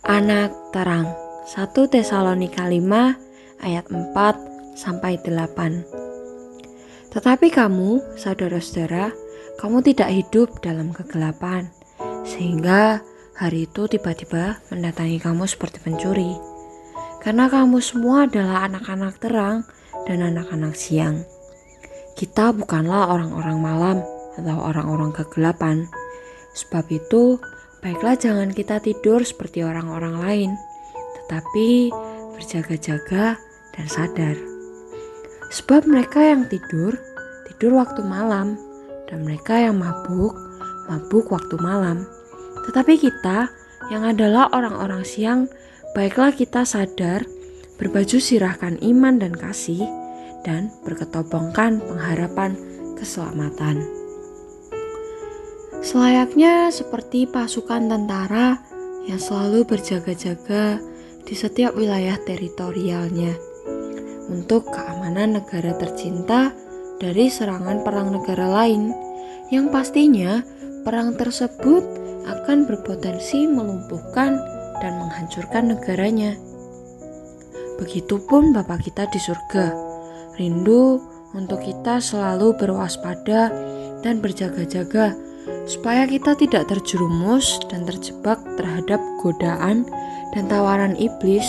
Anak terang. 1 Tesalonika 5 ayat 4-8. Tetapi kamu, saudara-saudara, kamu tidak hidup dalam kegelapan, sehingga hari itu tiba-tiba mendatangi kamu seperti pencuri. Karena kamu semua adalah anak-anak terang dan anak-anak siang. Kita bukanlah orang-orang malam atau orang-orang kegelapan. Sebab itu, baiklah jangan kita tidur seperti orang-orang lain, tetapi berjaga-jaga dan sadar. Sebab mereka yang tidur waktu malam, dan mereka yang mabuk waktu malam. Tetapi kita yang adalah orang-orang siang, baiklah kita sadar, berbaju sirahkan iman dan kasih, dan berketopongkan pengharapan keselamatan. Selayaknya seperti pasukan tentara yang selalu berjaga-jaga di setiap wilayah teritorialnya untuk keamanan negara tercinta dari serangan perang negara lain, yang pastinya perang tersebut akan berpotensi melumpuhkan dan menghancurkan negaranya. Begitupun Bapa kita di surga, rindu untuk kita selalu berwaspada dan berjaga-jaga supaya kita tidak terjerumus dan terjebak terhadap godaan dan tawaran iblis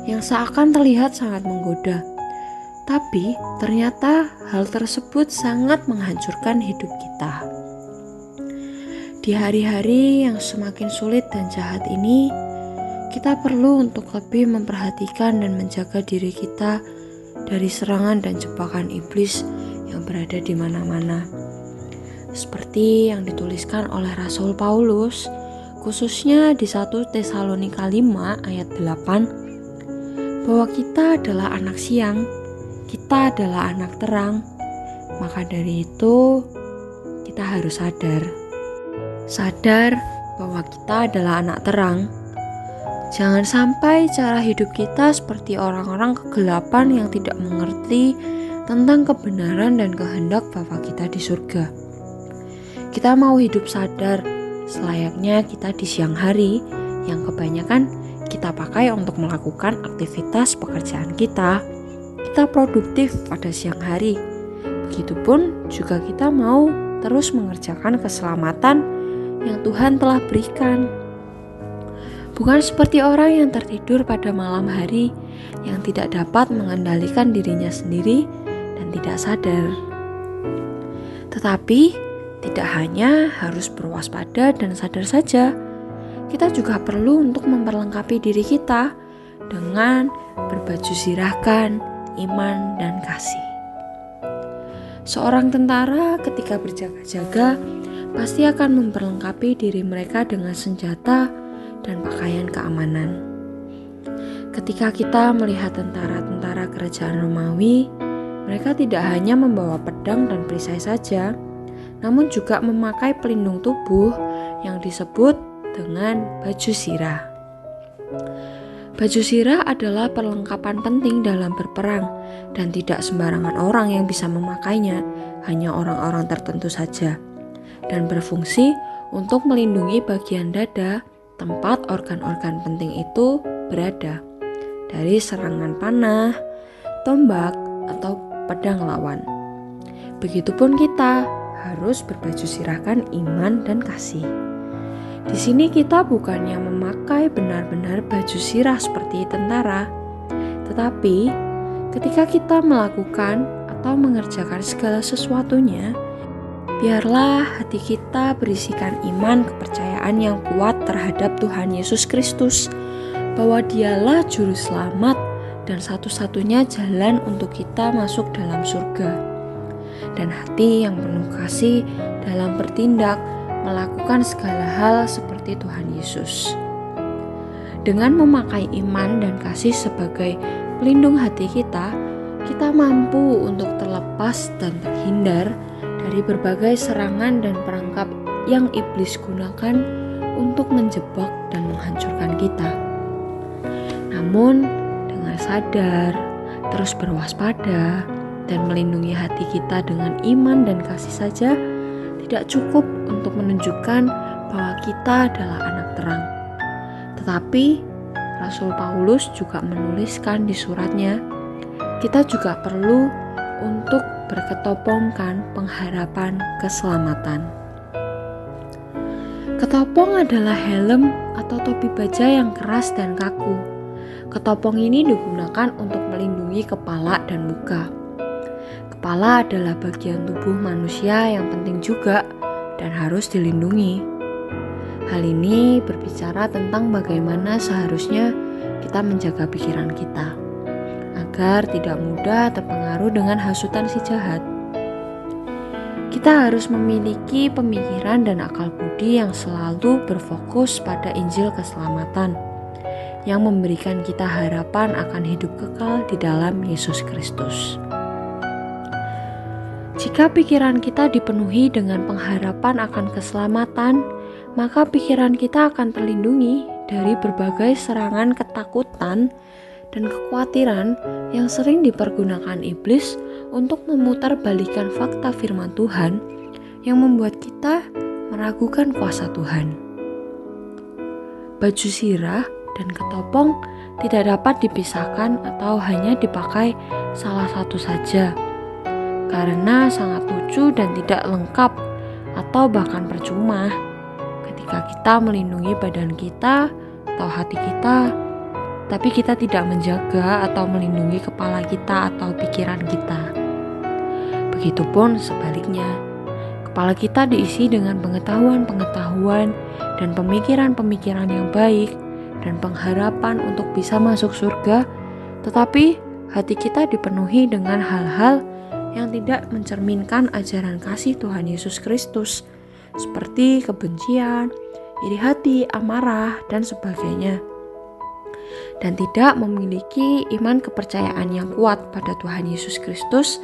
yang seakan terlihat sangat menggoda. Tapi ternyata hal tersebut sangat menghancurkan hidup kita. Di hari-hari yang semakin sulit dan jahat ini, kita perlu untuk lebih memperhatikan dan menjaga diri kita dari serangan dan jebakan iblis yang berada di mana-mana. Seperti yang dituliskan oleh Rasul Paulus, khususnya di 1 Tesalonika 5 ayat 8, bahwa kita adalah anak siang, kita adalah anak terang. Maka dari itu, kita harus sadar bahwa kita adalah anak terang. Jangan sampai cara hidup kita seperti orang-orang kegelapan yang tidak mengerti tentang kebenaran dan kehendak Bapa kita di surga. Kita mau hidup sadar, selayaknya kita di siang hari, yang kebanyakan kita pakai untuk melakukan aktivitas pekerjaan kita. Kita produktif pada siang hari. Begitupun juga kita mau terus mengerjakan keselamatan yang Tuhan telah berikan. Bukan seperti orang yang tertidur pada malam hari, yang tidak dapat mengendalikan dirinya sendiri dan tidak sadar. Tetapi tidak hanya harus berwaspada dan sadar saja, kita juga perlu untuk memperlengkapi diri kita dengan berbaju sirahkan iman dan kasih. Seorang tentara ketika berjaga-jaga pasti akan memperlengkapi diri mereka dengan senjata dan pakaian keamanan. Ketika kita melihat tentara-tentara kerajaan Romawi, mereka tidak hanya membawa pedang dan perisai saja, namun juga memakai pelindung tubuh yang disebut dengan baju sirah. Baju sirah adalah perlengkapan penting dalam berperang dan tidak sembarangan orang yang bisa memakainya, hanya orang-orang tertentu saja, dan berfungsi untuk melindungi bagian dada tempat organ-organ penting itu berada dari serangan panah, tombak, atau pedang lawan. Begitupun kita harus berbaju sirahkan iman dan kasih. Di sini kita bukannya memakai benar-benar baju sirah seperti tentara, tetapi ketika kita melakukan atau mengerjakan segala sesuatunya, biarlah hati kita berisikan iman kepercayaan yang kuat terhadap Tuhan Yesus Kristus, bahwa Dialah juru selamat dan satu-satunya jalan untuk kita masuk dalam surga. Dan hati yang penuh kasih dalam bertindak melakukan segala hal seperti Tuhan Yesus. Dengan memakai iman dan kasih sebagai pelindung hati kita, kita mampu untuk terlepas dan terhindar dari berbagai serangan dan perangkap yang iblis gunakan untuk menjebak dan menghancurkan kita. Namun, dengan sadar, terus berwaspada, dan melindungi hati kita dengan iman dan kasih saja tidak cukup untuk menunjukkan bahwa kita adalah anak terang. Tetapi Rasul Paulus juga menuliskan di suratnya, kita juga perlu untuk berketopongkan pengharapan keselamatan. Ketopong adalah helm atau topi baja yang keras dan kaku. Ketopong ini digunakan untuk melindungi kepala dan muka. Kepala adalah bagian tubuh manusia yang penting juga dan harus dilindungi. Hal ini berbicara tentang bagaimana seharusnya kita menjaga pikiran kita, agar tidak mudah terpengaruh dengan hasutan si jahat. Kita harus memiliki pemikiran dan akal budi yang selalu berfokus pada Injil keselamatan, yang memberikan kita harapan akan hidup kekal di dalam Yesus Kristus. Jika pikiran kita dipenuhi dengan pengharapan akan keselamatan, maka pikiran kita akan terlindungi dari berbagai serangan ketakutan dan kekhawatiran yang sering dipergunakan iblis untuk memutarbalikkan fakta firman Tuhan yang membuat kita meragukan kuasa Tuhan. Baju sirah dan ketopong tidak dapat dipisahkan atau hanya dipakai salah satu saja, karena sangat lucu dan tidak lengkap atau bahkan percuma ketika kita melindungi badan kita atau hati kita, tapi kita tidak menjaga atau melindungi kepala kita atau pikiran kita. Begitupun sebaliknya, kepala kita diisi dengan pengetahuan-pengetahuan dan pemikiran-pemikiran yang baik dan pengharapan untuk bisa masuk surga, tetapi hati kita dipenuhi dengan hal-hal yang tidak mencerminkan ajaran kasih Tuhan Yesus Kristus, seperti kebencian, iri hati, amarah, dan sebagainya, dan tidak memiliki iman kepercayaan yang kuat pada Tuhan Yesus Kristus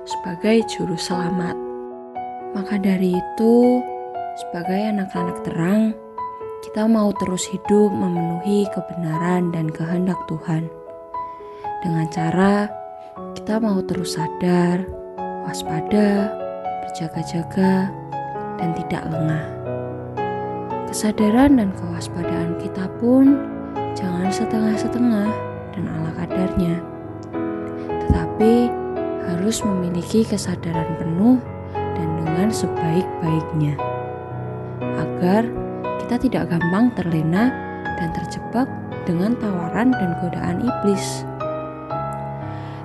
sebagai juru selamat. Maka dari itu, sebagai anak-anak terang, kita mau terus hidup memenuhi kebenaran dan kehendak Tuhan dengan cara kita mau terus sadar, waspada, berjaga-jaga, dan tidak lengah. Kesadaran dan kewaspadaan kita pun jangan setengah-setengah dan ala kadarnya, tetapi harus memiliki kesadaran penuh dan dengan sebaik-baiknya, agar kita tidak gampang terlena dan terjebak dengan tawaran dan godaan iblis.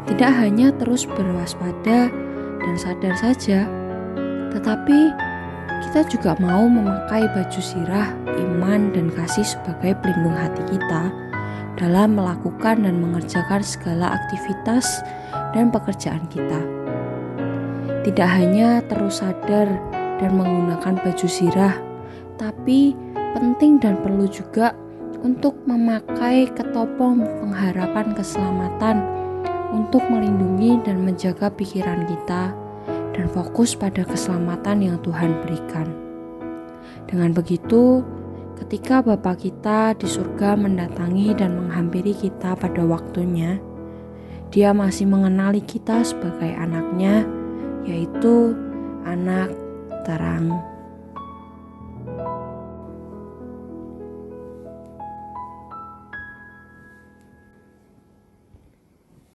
Tidak hanya terus berwaspada dan sadar saja, tetapi kita juga mau memakai baju sirah, iman, dan kasih sebagai pelindung hati kita dalam melakukan dan mengerjakan segala aktivitas dan pekerjaan kita. Tidak hanya terus sadar dan menggunakan baju sirah, tapi penting dan perlu juga untuk memakai ketopong pengharapan keselamatan untuk melindungi dan menjaga pikiran kita dan fokus pada keselamatan yang Tuhan berikan. Dengan begitu, ketika Bapa kita di surga mendatangi dan menghampiri kita pada waktunya, Dia masih mengenali kita sebagai anaknya, yaitu anak terang.